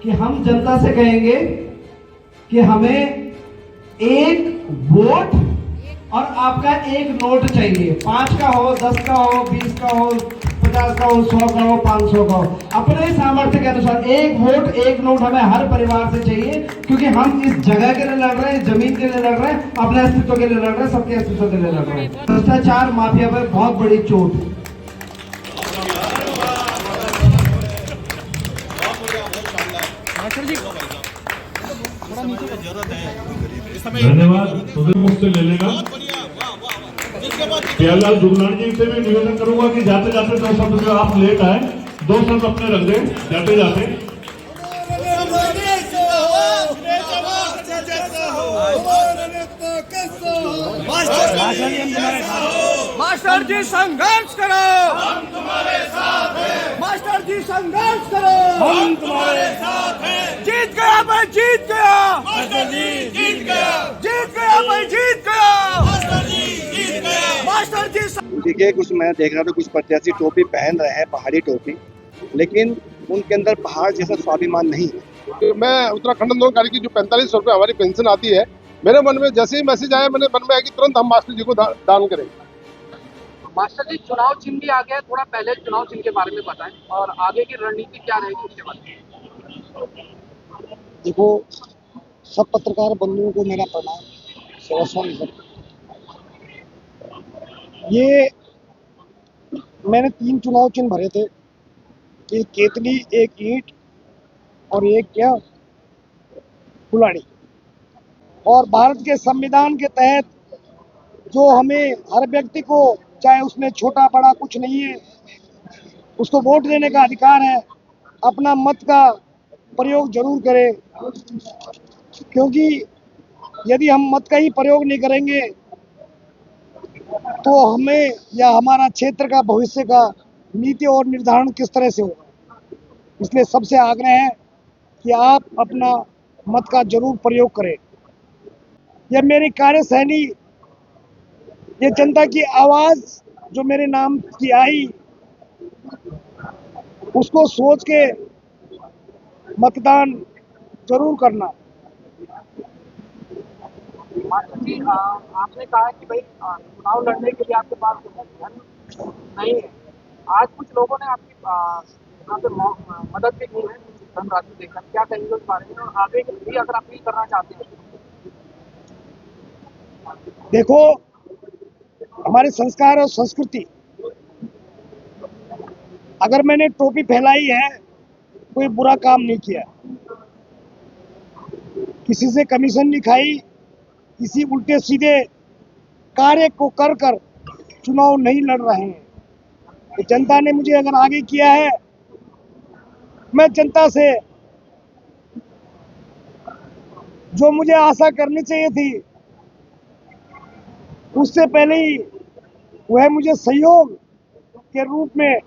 कि हम जनता से कहेंगे कि हमें एक वोट और आपका एक नोट चाहिए। 5 का हो, 10 का हो, 20 का हो, 50 का हो, 100 का हो, 500 का हो, अपने सामर्थ्य के अनुसार एक वोट एक नोट हमें हर परिवार से चाहिए, क्योंकि हम इस जगह के लिए लड़ रहे हैं, जमीन के लिए लड़ रहे हैं, अपने अस्तित्व के लिए लड़ रहे हैं, सबके अस्तित्व के लिए लड़ रहे हैं। भ्रष्टाचार माफिया पर बहुत बड़ी चोट। धन्यवाद। मुझसे ले लेगा। प्यारलाल जुगलानी जी से भी निवेदन करूंगा कि जाते जाते 2 शब्द जो आप लेट आए, 2 शब्द अपने रख दें जाते जाते। मास्टर जी संघर्ष करो, हम तुम्हारे साथ हैं। मास्टर जी संघर्ष करो, हम तुम्हारे साथ हैं। जीत गया भाई, जीत गया। मास्टर जी जीत गया, जीत गया भाई, जीत गया। मास्टर जी जीत गया। मास्टर जी देखिए, कुछ मैं देख रहा था, कुछ प्रत्याशी टोपी पहन रहे हैं, पहाड़ी टोपी, लेकिन उनके अंदर पहाड़ जैसा स्वाभिमान नहीं है। मैं उत्तराखंड आंदोलनकारी की जो 4500 रुपये हमारी पेंशन आती है, मेरे मन में जैसे ही मैसेज आया, मेरे मन में है कि तुरंत हम मास्टर जी को दान करें। मास्टर जी, चुनाव चिन्ह भी आ गया, थोड़ा पहले चुनाव चिन्ह के बारे में बताएं और आगे की रणनीति क्या रहेगी उसके बारे में। देखो, सब पत्रकार बंधुओं को मेरा प्रणाम, सर। ये मैंने 3 चुनाव चिन्ह भरे थे, एक केतली, एक ईंट और एक क्या कुल्हाड़ी। और भारत के संविधान के तहत जो हमें हर व्यक्ति को, चाहे उसमें छोटा बड़ा कुछ नहीं है, उसको वोट देने का अधिकार है, अपना मत का प्रयोग जरूर करें, क्योंकि यदि हम मत का ही प्रयोग नहीं करेंगे तो हमें या हमारा क्षेत्र का भविष्य का नीति और निर्धारण किस तरह से होगा। इसलिए सबसे आग्रह है कि आप अपना मत का जरूर प्रयोग करें। यह मेरी कार्यशैली, ये जनता की आवाज जो मेरे नाम की आई, उसको सोच के मतदान जरूर करना। मास्टर जी, आपने कहा कि भाई चुनाव लड़ने के लिए आपके पास धन नहीं है। आज कुछ लोगों ने आपकी यहाँ पे मदद भी की है, धनराशि देकर, क्या कहेंगे उस बारे में, और आगे भी अगर आप नहीं करना चाहते हैं? देखो, हमारे संस्कार और संस्कृति, अगर मैंने टोपी फैलाई है, कोई बुरा काम नहीं किया, किसी से कमीशन नहीं खाई, किसी उल्टे सीधे कार्य को कर कर चुनाव नहीं लड़ रहे हैं। तो जनता ने मुझे अगर आगे किया है, मैं जनता से जो मुझे आशा करनी चाहिए थी, उससे पहले ही वह मुझे सहयोग के रूप में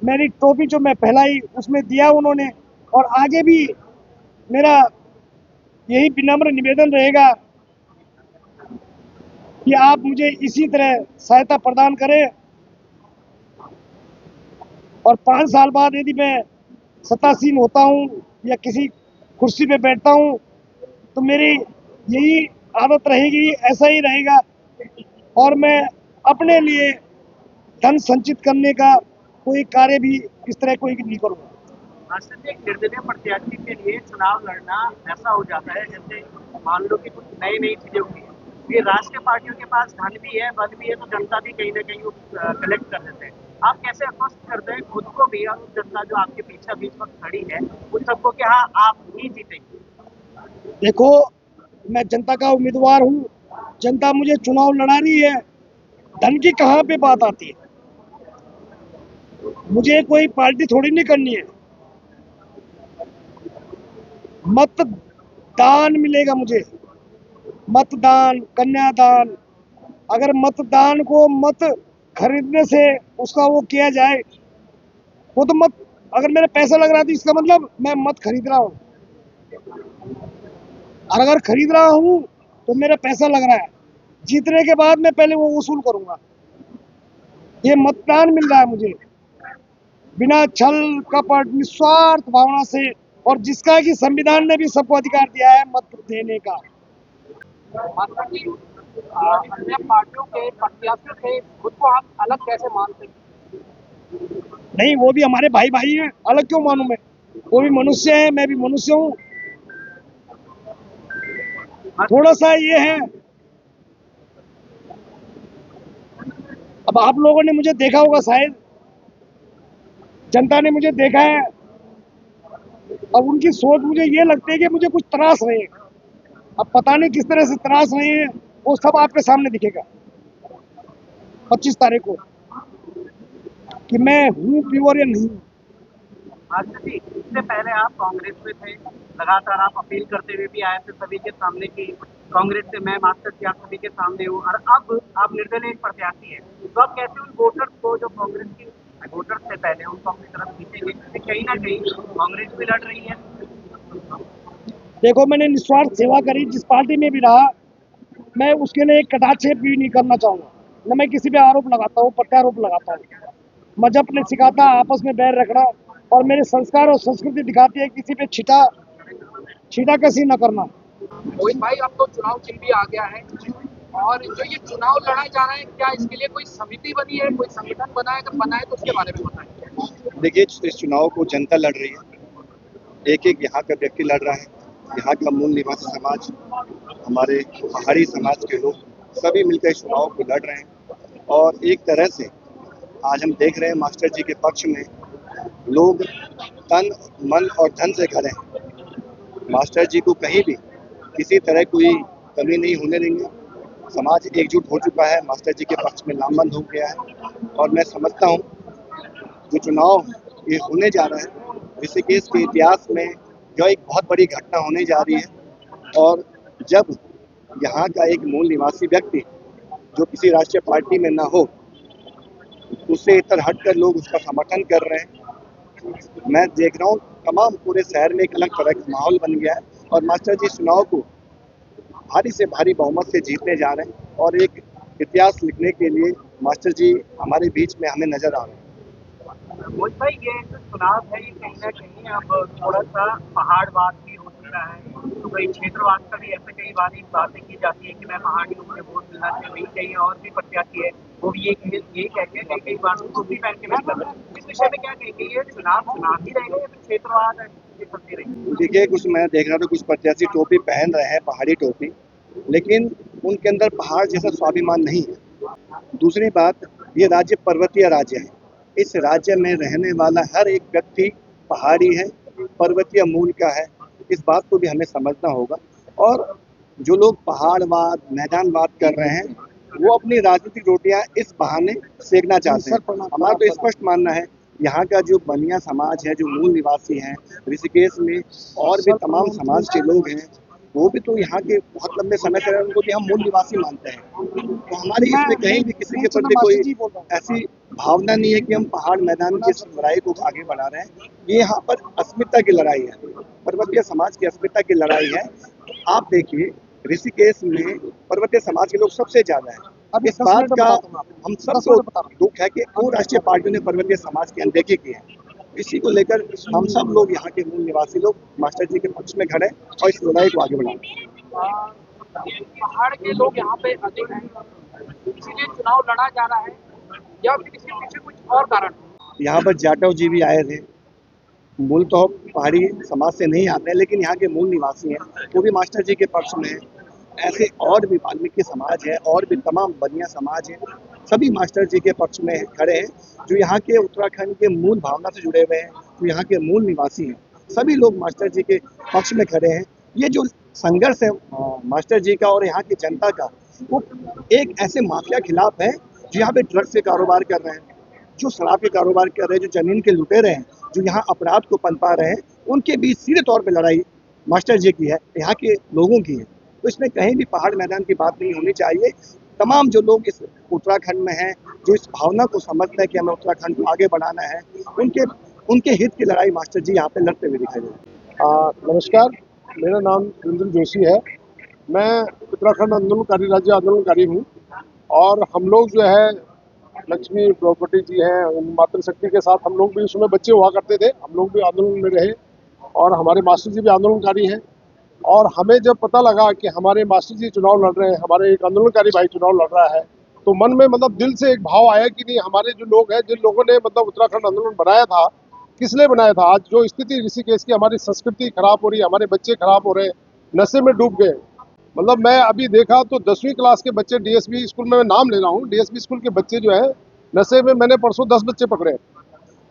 मेरी टोपी जो मैं फैलाई उसमें दिया उन्होंने। और आगे भी मेरा यही विनम्र निवेदन रहेगा कि आप मुझे इसी तरह सहायता प्रदान करें, और 5 साल बाद यदि मैं सत्तासीन होता हूं या किसी कुर्सी पे बैठता हूं, तो मेरी यही आदत रहेगी, ऐसा ही रहेगा, और मैं अपने लिए धन संचित करने का कोई कार्य भी इस तरह कोई नहीं करूँगा। मास्टर जी, एक निर्दलीय प्रत्याशी के लिए चुनाव लड़ना ऐसा हो जाता है जैसे मान लो कि कुछ नई नई चीजें हुई हैं। ये राष्ट्रीय पार्टियों के पास धन भी है, बल भी है, तो जनता भी कहीं ना कहीं कलेक्ट कर देते हैं। आप कैसे आश्वस्त करते हैं खुद को भी और जनता जो आपके पीछे बीच वक्त खड़ी है उन सबको कि हाँ आप ही जीतेंगे? देखो, मैं जनता का उम्मीदवार हूँ, जनता मुझे चुनाव लड़ा रही है, धन की कहाँ पे बात आती है? मुझे कोई पार्टी थोड़ी नहीं करनी है, मतदान मिलेगा मुझे, मतदान, कन्यादान। अगर मतदान को मत खरीदने से उसका वो किया जाए, वो तो मत, अगर मेरा पैसा लग रहा है तो इसका मतलब मैं मत खरीद रहा हूँ, और अगर खरीद रहा हूँ तो मेरा पैसा लग रहा है। जीतने के बाद मैं पहले वो वसूल करूंगा। ये मतदान मिल रहा है मुझे, बिना छल कपट निस्वार्थ भावना से और जिसका कि संविधान ने भी सबको अधिकार दिया है मत देने का। मास्टर जी, अन्य पार्टियों के प्रत्याशियों से खुद को आप अलग कैसे मानते हैं? नहीं, वो भी हमारे भाई भाई हैं, अलग क्यों मानूं मैं? वो भी मनुष्य है, मैं भी मनुष्य हूँ। थोड़ा सा ये है, अब आप लोगों ने मुझे देखा होगा, शायद जनता ने मुझे देखा है, अब उनकी सोच मुझे ये लगती है कि मुझे कुछ त्रास रहे हैं। अब पता नहीं किस तरह से त्रास रहे हैं, वो सब आपके सामने दिखेगा 25 तारीख को कि मैं हूँ प्योर या नहीं। मास्टर जी, इससे पहले आप कांग्रेस में थे, लगातार आप अपील करते हुए भी आए थे सभी के सामने कि कांग्रेस से मैं मास्टर जी आप सभी के सामने हूँ, और अब आप निर्दलीय एक प्रत्याशी है, तो आप कैसे उन वोटर्स को जो कांग्रेस की वोटर्स से पहले उनको अपनी तरफ खींचेंगे? क्योंकि कहीं ना कहीं कांग्रेस भी लड़ रही है। देखो, मैंने निस्वार्थ सेवा करी, जिस पार्टी में भी रहा, मैं उसके लिए एक कटाक्षेप भी नहीं करना चाहूँगा। न मैं किसी पे आरोप लगाता हूँ, प्रत्यारोप लगाता हूँ। मजहब ने सिखाता आपस में बैर रखना, और मेरे संस्कार और संस्कृति दिखाती है किसी पे छीटा कसी न करना। मोहित भाई, अब तो चुनाव चिन्ह भी आ गया है, और जो ये चुनाव लड़ा जा रहा है, क्या इसके लिए कोई समिति बनी है, कोई संगठन बना है? अगर बना है तो उसके बारे में बताएं। देखिए, इस चुनाव को जनता लड़ रही है, एक एक यहाँ का व्यक्ति लड़ रहा है। यहाँ का मूल निवासी समाज, हमारे पहाड़ी समाज के लोग सभी मिलकर इस चुनाव को लड़ रहे हैं, और एक तरह से आज हम देख रहे हैं मास्टर जी के पक्ष में लोग तन मन और धन से खड़े हैं। मास्टर जी को कहीं भी किसी तरह कोई कमी नहीं होने देंगे। समाज एकजुट हो चुका है, मास्टर जी के पक्ष में लामबंद हो गया है, और मैं समझता हूँ जो चुनाव ये होने जा रहा है, ऋषिकेश के इतिहास में जो एक बहुत बड़ी घटना होने जा रही है। और जब यहाँ का एक मूल निवासी व्यक्ति जो किसी राष्ट्रीय पार्टी में ना हो, उससे इतर हटकर लोग उसका समर्थन कर रहे हैं। मैं देख रहा हूँ तमाम पूरे शहर में एक अलग तरह का माहौल बन गया है, और मास्टर जी चुनाव को भारी से भारी बहुमत से जीतने जा रहे हैं, और एक इतिहास लिखने के लिए मास्टर जी हमारे बीच में हमें नजर आ रहे हैं। मोहित भाई, ये जो चुनाव है, ये कहीं ना कहीं अब थोड़ा सा पहाड़वाद भी हो चुका है, तो कहीं क्षेत्रवाद का भी ऐसे कई बार बातें की जाती है कि मैं पहाड़ी हूँ, मुझे वोट मिलना चाहिए। वही कहीं और भी प्रत्याशी है, वो भी ये कहते हैं कई बार टोपी पहन के मिलता है। इस विषय में क्या कहेंगे? ये चुनाव ही रहेगा या फिर क्षेत्रवाद है, ये चलती रहेगी? देखिए, कुछ मैं देख रहा था, कुछ प्रत्याशी टोपी पहन रहे हैं, पहाड़ी टोपी, लेकिन उनके अंदर पहाड़ जैसा स्वाभिमान नहीं है। दूसरी बात, ये राज्य पर्वतीय राज्य है। इस राज्य में रहने वाला हर एक व्यक्ति पहाड़ी है, पर्वतीय मूल का है। इस बात को भी हमें समझना होगा। और जो लोग पहाड़वाद, मैदानवाद कर रहे हैं, वो अपनी राजनीतिक रोटियां इस बहाने सेकना चाहते हैं। हमारा तो स्पष्ट मानना है, यहाँ का जो बनिया समाज है, जो मूल निवासी हैं ऋषिकेश में, और भी तमाम समाज के लोग हैं, वो भी तो यहाँ के बहुत लंबे समय से उनको भी हम मूल निवासी मानते हैं। तो हमारी इसमें कहीं भी किसी के प्रति कोई ऐसी भावना नहीं है कि हम पहाड़ मैदान की लड़ाई को आगे बढ़ा रहे हैं। ये यहाँ पर अस्मिता की लड़ाई है, पर्वतीय समाज की अस्मिता की लड़ाई है। आप देखिए, ऋषिकेश में पर्वतीय समाज के लोग सबसे ज्यादा है। अब इस बात का हम सबको दुख है कि उन राष्ट्रीय पार्टियों ने पर्वतीय समाज की अनदेखी की है। इसी को लेकर हम सब लोग यहाँ के मूल निवासी लोग मास्टर जी के पक्ष में खड़े और इस लड़ाई को आगे बढ़ाएं। पहाड़ के लोग यहाँ पे अधिक हैं, इसीलिए चुनाव लड़ा जा रहा है, या फिर इसके पीछे कुछ और कारण? यहाँ पर जाटव जी भी आए थे, मूल तो पहाड़ी समाज से नहीं आते हैं, लेकिन यहाँ के मूल निवासी हैं, वो भी मास्टर जी के पक्ष में हैं। ऐसे और भी वाल्मीकि समाज है, और भी तमाम बनिया समाज है, सभी मास्टर जी के पक्ष में खड़े हैं। जो यहाँ के उत्तराखंड के मूल भावना से जुड़े हुए हैं, जो यहाँ के मूल निवासी हैं, सभी लोग मास्टर जी के पक्ष में खड़े हैं। ये जो संघर्ष है मास्टर जी का और यहाँ की जनता का, वो एक ऐसे माफिया खिलाफ है जो यहाँ पे ड्रग्स के कारोबार कर रहे हैं, जो शराब के कारोबार कर रहे हैं, जो जमीन के लुटेरे हैं, जो यहाँ अपराध को पनपा रहे हैं, उनके बीच सीधे तौर पे लड़ाई मास्टर जी की है, यहाँ के लोगों की है। तो इसमें कहीं भी पहाड़ मैदान की बात नहीं होनी चाहिए। तमाम जो लोग इस उत्तराखंड में हैं, जो इस भावना को समझते हैं कि हमें उत्तराखंड को आगे बढ़ाना है, उनके हित की लड़ाई मास्टर जी यहाँ पे लड़ते हुए दिखाई दे रहे हैं। नमस्कार, मेरा नाम रंजन जोशी है। मैं उत्तराखंड आंदोलनकारी, राज्य आंदोलनकारी हूँ, और हम लोग जो है लक्ष्मी प्रॉपर्टी जी हैं, मातृशक्ति के साथ हम लोग भी उसमें बच्चे हुआ करते थे, हम लोग भी आंदोलन में रहे। और हमारे मास्टर जी भी आंदोलनकारी हैं। और हमें जब पता लगा कि हमारे मास्टर जी चुनाव लड़ रहे हैं, हमारे एक आंदोलनकारी भाई चुनाव लड़ रहा है, तो मन में मतलब दिल से एक भाव आया कि नहीं, हमारे जो लोग हैं, जिन लोगों ने मतलब उत्तराखंड आंदोलन बनाया था, किस लिए बनाया था? आज जो स्थिति ऋषिकेश की, हमारी संस्कृति खराब हो रही है, हमारे बच्चे खराब हो रहे हैं, नशे में डूब गए। मतलब मैं अभी देखा तो 10वीं क्लास के बच्चे डीएसबी स्कूल में, मैं नाम ले रहा हूँ, डीएसबी स्कूल के बच्चे जो है नशे में, मैंने परसों 10 बच्चे पकड़े।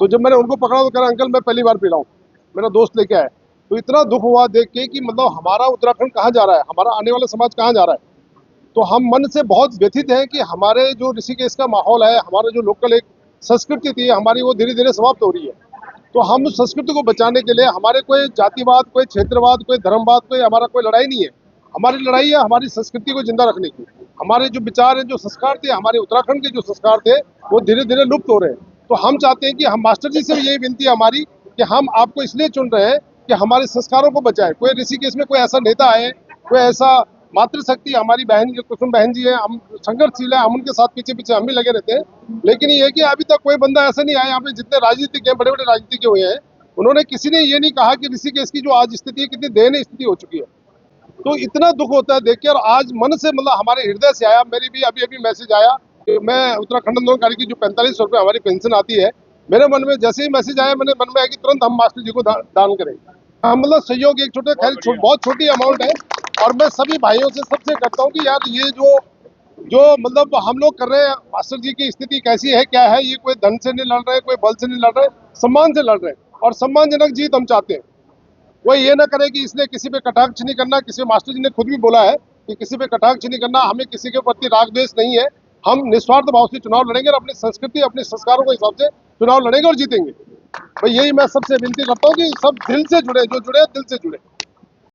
तो जब मैंने उनको पकड़ा तो कह रहा अंकल मैं पहली बार पी रहा हूँ, मेरा दोस्त लेके आया। तो इतना दुख हुआ देख के कि मतलब हमारा उत्तराखंड कहाँ जा रहा है, हमारा आने वाला समाज कहाँ जा रहा है। तो हम मन से बहुत व्यथित हैं कि हमारे जो ऋषिकेश का माहौल है, हमारा जो लोकल एक संस्कृति थी हमारी, वो धीरे धीरे समाप्त हो रही है। तो हम उस संस्कृति को बचाने के लिए, हमारे कोई जातिवाद, कोई क्षेत्रवाद, कोई धर्मवाद, कोई हमारा कोई लड़ाई नहीं है। हमारी लड़ाई है हमारी संस्कृति को जिंदा रखने की। हमारे जो विचार है, जो संस्कार थे, हमारे उत्तराखंड के जो संस्कार थे, वो धीरे धीरे लुप्त हो रहे हैं। तो हम चाहते हैं कि हम मास्टर जी से भी यही विनती है हमारी कि हम आपको इसलिए चुन रहे हैं कि हमारे संस्कारों को बचाए। कोई ऋषिकेश में कोई ऐसा नेता है, कोई ऐसा मातृशक्ति, हमारी बहन जो कुसुम बहन जी है, हम संघर्षशील है, हम उनके साथ पीछे पीछे हम भी लगे रहते हैं। लेकिन ये है कि अभी तक कोई बंदा ऐसा नहीं आया, यहाँ पे जितने राजनीतिक हैं, बड़े बड़े राजनीतिक हुए हैं, उन्होंने किसी ने ये नहीं कहा कि ऋषिकेश की जो आज स्थिति है कितनी दयनीय स्थिति हो चुकी है। तो इतना दुख होता है देख के, और आज मन से मतलब हमारे हृदय से आया। मेरी भी अभी अभी मैसेज आया कि मैं उत्तराखंड आंदोलनकारी की जो 4500 रुपये हमारी पेंशन आती है, मेरे मन में जैसे ही मैसेज आया, मेरे मन में आया कि तुरंत हम मास्टर जी को दान करें। हम मतलब सहयोग एक छोटे, खैर बहुत छोटी अमाउंट है। और मैं सभी भाइयों से सबसे कहता हूँ कि यार ये जो मतलब हम लोग कर रहे हैं, मास्टर जी की स्थिति कैसी है, क्या है, ये कोई धन से नहीं लड़ रहे, कोई बल से नहीं लड़ रहे, सम्मान से लड़ रहे हैं। और सम्मानजनक जीत हम चाहते हैं। कोई ये ना करे कि इसने किसी पे कटाक्ष नहीं करना। किसी मास्टर जी ने खुद भी बोला है कि किसी पे कटाक्ष नहीं करना, हमें किसी के प्रति राग द्वेष नहीं है। हम निस्वार्थ भाव से चुनाव लड़ेंगे और अपनी संस्कृति, अपने संस्कारों के हिसाब से चुनाव लड़ेंगे और जीतेंगे। भाई यही मैं सबसे विनती करता हूँ कि सब दिल से जुड़े, जो जुड़े दिल से जुड़े।